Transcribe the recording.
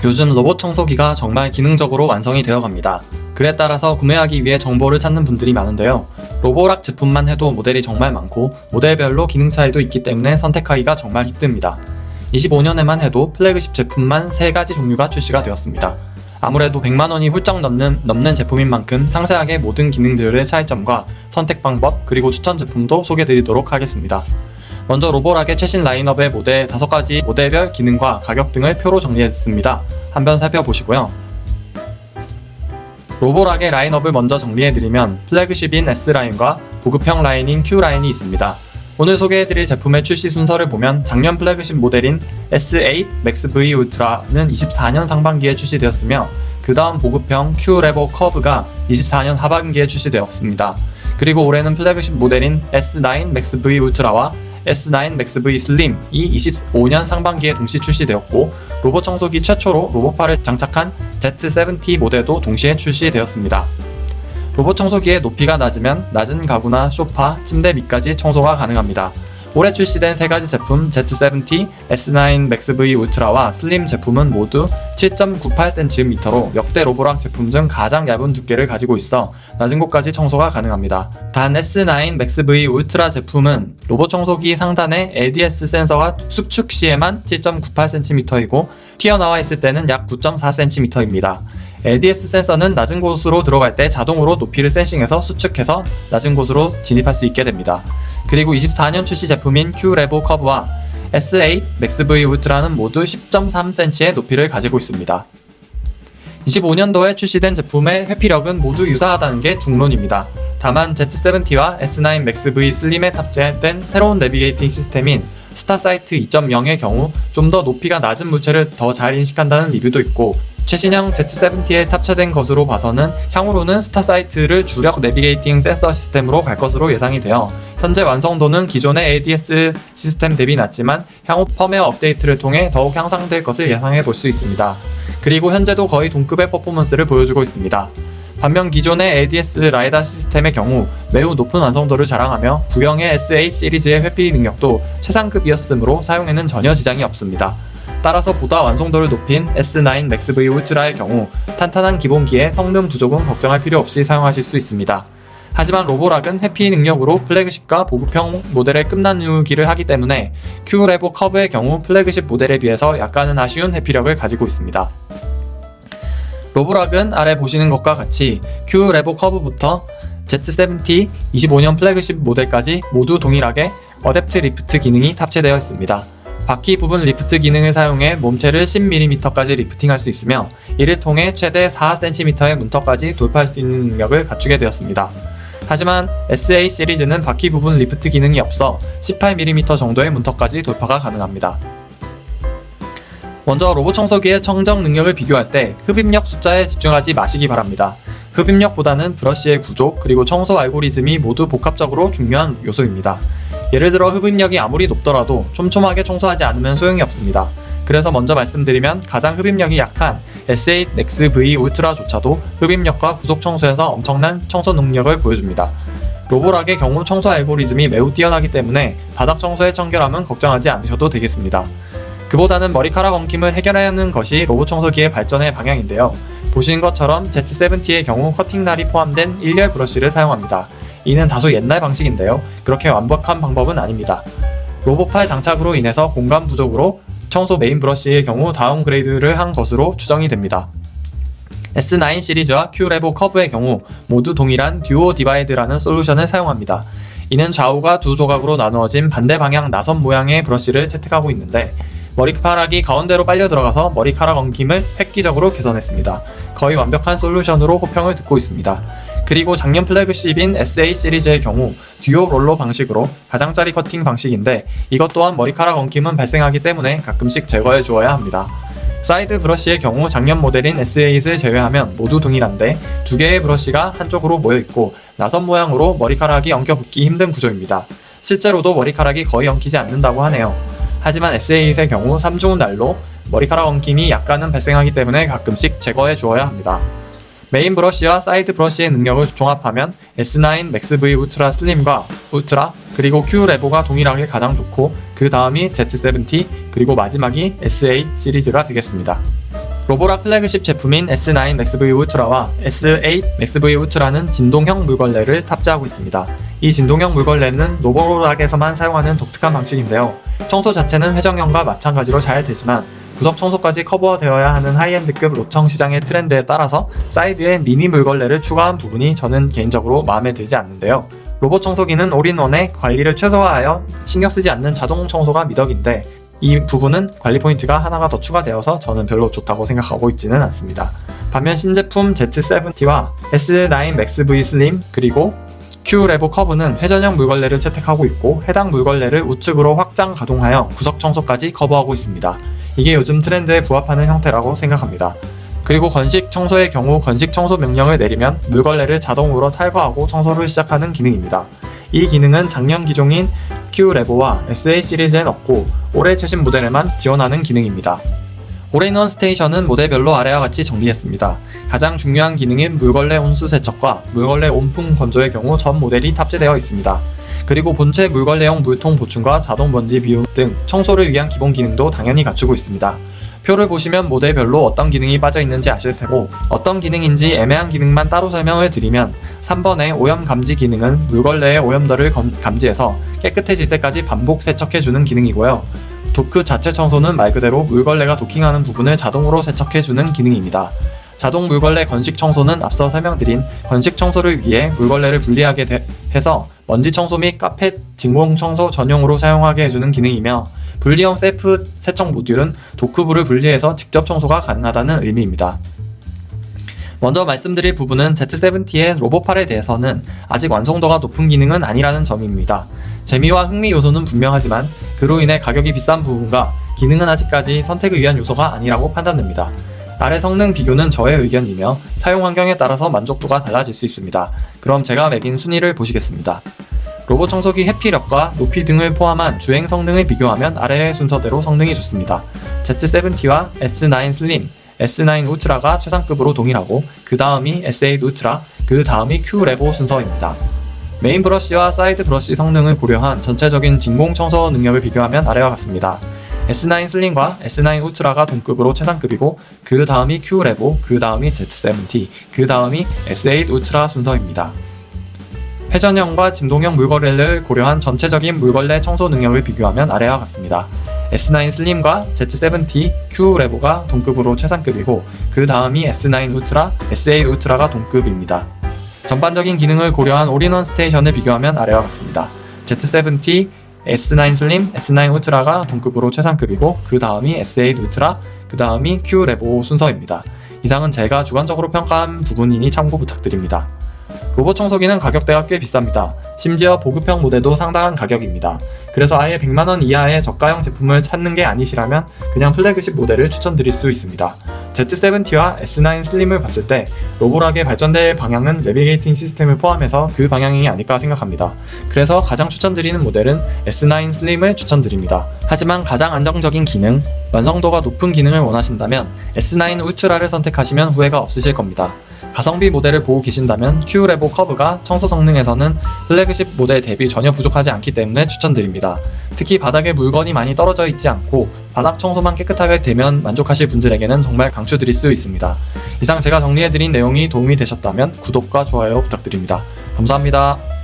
요즘 로봇 청소기가 정말 기능적으로 완성이 되어 갑니다. 그에 따라서 구매하기 위해 정보를 찾는 분들이 많은데요. 로보락 제품만 해도 모델이 정말 많고 모델별로 기능 차이도 있기 때문에 선택하기가 정말 힘듭니다. 25년에만 해도 플래그십 제품만 3가지 종류가 출시가 되었습니다. 아무래도 100만원이 훌쩍 넘는 제품인 만큼 상세하게 모든 기능들의 차이점과 선택 방법 그리고 추천 제품도 소개드리도록 하겠습니다. 먼저 로보락의 최신 라인업의 모델 5가지 모델별 기능과 가격 등을 표로 정리했습니다. 한번 살펴보시고요. 로보락의 라인업을 먼저 정리해드리면 플래그십인 S라인과 보급형 라인인 Q라인이 있습니다. 오늘 소개해드릴 제품의 출시 순서를 보면 작년 플래그십 모델인 S8 Max V Ultra는 24년 상반기에 출시되었으며 그 다음 보급형 Q-레버 커브가 24년 하반기에 출시되었습니다. 그리고 올해는 플래그십 모델인 S9 Max V Ultra와 S9 Max V Slim이 25년 상반기에 동시 출시되었고 로봇 청소기 최초로 로봇팔을 장착한 Z70 모델도 동시에 출시되었습니다. 로봇 청소기의 높이가 낮으면 낮은 가구나 소파, 침대 밑까지 청소가 가능합니다. 올해 출시된 3가지 제품 Z70, S9 Max V Ultra와 슬림 제품은 모두 7.98cm로 역대 로보락 제품 중 가장 얇은 두께를 가지고 있어 낮은 곳까지 청소가 가능합니다. 단 S9 Max V Ultra 제품은 로봇 청소기 상단에 ADS 센서가 수축 시에만 7.98cm이고 튀어나와 있을 때는 약 9.4cm입니다. ADS 센서는 낮은 곳으로 들어갈 때 자동으로 높이를 센싱해서 수축해서 낮은 곳으로 진입할 수 있게 됩니다. 그리고 24년 출시 제품인 Q-레버 커브와 S8 Max V Ultra는 모두 10.3cm의 높이를 가지고 있습니다. 25년도에 출시된 제품의 회피력은 모두 유사하다는 게 중론입니다. 다만 Z70와 S9 Max V Slim에 탑재된 새로운 내비게이팅 시스템인 스타사이트 2.0의 경우 좀 더 높이가 낮은 물체를 더 잘 인식한다는 리뷰도 있고 최신형 Z70에 탑재된 것으로 봐서는 향후로는 스타사이트를 주력 내비게이팅 센서 시스템으로 갈 것으로 예상이 되어 현재 완성도는 기존의 ADS 시스템 대비 낮지만 향후 펌웨어 업데이트를 통해 더욱 향상될 것을 예상해 볼 수 있습니다. 그리고 현재도 거의 동급의 퍼포먼스를 보여주고 있습니다. 반면 기존의 ADS 라이다 시스템의 경우 매우 높은 완성도를 자랑하며 구형의 S8 시리즈의 회피 능력도 최상급이었으므로 사용에는 전혀 지장이 없습니다. 따라서 보다 완성도를 높인 S9 Max V Ultra의 경우 탄탄한 기본기에 성능 부족은 걱정할 필요 없이 사용하실 수 있습니다. 하지만 로보락은 회피 능력으로 플래그십과 보급형 모델의 끝나누기를 하기 때문에 Q-레버 커브의 경우 플래그십 모델에 비해서 약간은 아쉬운 회피력을 가지고 있습니다. 로보락은 아래 보시는 것과 같이 Q-레버 커브부터 Z70 25년 플래그십 모델까지 모두 동일하게 어댑트 리프트 기능이 탑재되어 있습니다. 바퀴 부분 리프트 기능을 사용해 몸체를 10mm까지 리프팅할 수 있으며 이를 통해 최대 4cm의 문턱까지 돌파할 수 있는 능력을 갖추게 되었습니다. 하지만 S8 시리즈는 바퀴 부분 리프트 기능이 없어 18mm 정도의 문턱까지 돌파가 가능합니다. 먼저 로봇 청소기의 청정 능력을 비교할 때 흡입력 숫자에 집중하지 마시기 바랍니다. 흡입력보다는 브러쉬의 구조 그리고 청소 알고리즘이 모두 복합적으로 중요한 요소입니다. 예를 들어 흡입력이 아무리 높더라도 촘촘하게 청소하지 않으면 소용이 없습니다. 그래서 먼저 말씀드리면 가장 흡입력이 약한 S8 Max V Ultra조차도 흡입력과 구속 청소에서 엄청난 청소 능력을 보여줍니다. 로보락의 경우 청소 알고리즘이 매우 뛰어나기 때문에 바닥 청소의 청결함은 걱정하지 않으셔도 되겠습니다. 그보다는 머리카락 엉킴을 해결하는 것이 로봇 청소기의 발전의 방향인데요. 보시는 것처럼 Z70의 경우 커팅날이 포함된 1열 브러쉬를 사용합니다. 이는 다소 옛날 방식인데요. 그렇게 완벽한 방법은 아닙니다. 로봇팔 장착으로 인해서 공간 부족으로 청소 메인 브러쉬의 경우 다운그레이드를 한 것으로 추정이 됩니다. S9 시리즈와 Q-레버 커브의 경우 모두 동일한 듀오 디바이드라는 솔루션을 사용합니다. 이는 좌우가 두 조각으로 나누어진 반대 방향 나선 모양의 브러쉬를 채택하고 있는데 머리카락이 가운데로 빨려 들어가서 머리카락 엉킴을 획기적으로 개선했습니다. 거의 완벽한 솔루션으로 호평을 듣고 있습니다. 그리고 작년 플래그십인 S8 시리즈의 경우 듀오 롤러 방식으로 가장자리 커팅 방식인데 이것 또한 머리카락 엉킴은 발생하기 때문에 가끔씩 제거해 주어야 합니다. 사이드 브러쉬의 경우 작년 모델인 S8을 제외하면 모두 동일한데 두 개의 브러쉬가 한쪽으로 모여있고 나선 모양으로 머리카락이 엉켜 붙기 힘든 구조입니다. 실제로도 머리카락이 거의 엉키지 않는다고 하네요. 하지만 S8의 경우 3중 날로 머리카락 엉킴이 약간은 발생하기 때문에 가끔씩 제거해 주어야 합니다. 메인 브러쉬와 사이드 브러쉬의 능력을 종합하면 S9 Max V Ultra Slim과 울트라 그리고 Q-레버가 동일하게 가장 좋고 그 다음이 Z70 그리고 마지막이 S8 시리즈가 되겠습니다. 로보락 플래그십 제품인 S9 맥스V 울트라와 S8 맥스V 울트라는 진동형 물걸레를 탑재하고 있습니다. 이 진동형 물걸레는 로보락에서만 사용하는 독특한 방식인데요. 청소 자체는 회전형과 마찬가지로 잘 되지만 구석 청소까지 커버되어야 하는 하이엔드급 로청 시장의 트렌드에 따라서 사이드에 미니 물걸레를 추가한 부분이 저는 개인적으로 마음에 들지 않는데요. 로봇 청소기는 올인원에 관리를 최소화하여 신경 쓰지 않는 자동 청소가 미덕인데 이 부분은 관리 포인트가 하나가 더 추가되어서 저는 별로 좋다고 생각하고 있지는 않습니다. 반면 신제품 Z70T와 S9 Max V 슬림 그리고 Q 레버 커브는 회전형 물걸레를 채택하고 있고 해당 물걸레를 우측으로 확장 가동하여 구석 청소까지 커버하고 있습니다. 이게 요즘 트렌드에 부합하는 형태라고 생각합니다. 그리고 건식 청소의 경우 건식 청소 명령을 내리면 물걸레를 자동으로 탈거하고 청소를 시작하는 기능입니다. 이 기능은 작년 기종인 Q 레버와 SA 시리즈엔 없고 올해 최신 모델에만 지원하는 기능입니다. 올인원 스테이션은 모델별로 아래와 같이 정리했습니다. 가장 중요한 기능인 물걸레 온수 세척과 물걸레 온풍 건조의 경우 전 모델이 탑재되어 있습니다. 그리고 본체 물걸레용 물통 보충과 자동 먼지 비움 등 청소를 위한 기본 기능도 당연히 갖추고 있습니다. 표를 보시면 모델별로 어떤 기능이 빠져 있는지 아실 테고 어떤 기능인지 애매한 기능만 따로 설명을 드리면 3번의 오염 감지 기능은 물걸레의 오염도를 감지해서 깨끗해질 때까지 반복 세척해주는 기능이고요. 도크 자체 청소는 말 그대로 물걸레가 도킹하는 부분을 자동으로 세척해주는 기능입니다. 자동 물걸레 건식 청소는 앞서 설명드린 건식 청소를 위해 물걸레를 분리하게 해서 먼지 청소 및 카펫 진공 청소 전용으로 사용하게 해주는 기능이며 분리형 셀프 세척 모듈은 도크부를 분리해서 직접 청소가 가능하다는 의미입니다. 먼저 말씀드릴 부분은 Z70T의 로봇팔에 대해서는 아직 완성도가 높은 기능은 아니라는 점입니다. 재미와 흥미 요소는 분명하지만 그로 인해 가격이 비싼 부분과 기능은 아직까지 선택을 위한 요소가 아니라고 판단됩니다. 아래 성능 비교는 저의 의견이며 사용 환경에 따라서 만족도가 달라질 수 있습니다. 그럼 제가 매긴 순위를 보시겠습니다. 로봇 청소기 회피력과 높이 등을 포함한 주행 성능을 비교하면 아래의 순서대로 성능이 좋습니다. Z70T와 S9 슬림, S9 울트라가 최상급으로 동일하고 그 다음이 S8 울트라, 그 다음이 Q 레보 순서입니다. 메인 브러쉬와 사이드 브러쉬 성능을 고려한 전체적인 진공 청소 능력을 비교하면 아래와 같습니다. S9 슬림과 S9 울트라가 동급으로 최상급이고 그 다음이 Q 레보, 그 다음이 Z70T, 그 다음이 S8 울트라 순서입니다. 회전형과 진동형 물걸레를 고려한 전체적인 물걸레 청소 능력을 비교하면 아래와 같습니다. S9 슬림과 Z70T, Q 레보가 동급으로 최상급이고 그 다음이 S9 울트라, S8 울트라가 동급입니다. 전반적인 기능을 고려한 올인원 스테이션을 비교하면 아래와 같습니다. Z70T, S9 슬림, S9 울트라가 동급으로 최상급이고 그 다음이 S8 울트라, 그 다음이 Q 레보 순서입니다. 이상은 제가 주관적으로 평가한 부분이니 참고 부탁드립니다. 로봇 청소기는 가격대가 꽤 비쌉니다. 심지어 보급형 모델도 상당한 가격입니다. 그래서 아예 100만원 이하의 저가형 제품을 찾는 게 아니시라면 그냥 플래그십 모델을 추천드릴 수 있습니다. Z70T와 S9 슬림을 봤을 때 로보락의 발전될 방향은 내비게이팅 시스템을 포함해서 그 방향이 아닐까 생각합니다. 그래서 가장 추천드리는 모델은 S9 슬림을 추천드립니다. 하지만 가장 안정적인 기능, 완성도가 높은 기능을 원하신다면 S9 울트라를 선택하시면 후회가 없으실 겁니다. 가성비 모델을 보고 계신다면 Q 레보 커브가 청소 성능에서는 플래그십 모델 대비 전혀 부족하지 않기 때문에 추천드립니다. 특히 바닥에 물건이 많이 떨어져 있지 않고 바닥 청소만 깨끗하게 되면 만족하실 분들에게는 정말 강추드릴 수 있습니다. 이상 제가 정리해드린 내용이 도움이 되셨다면 구독과 좋아요 부탁드립니다. 감사합니다.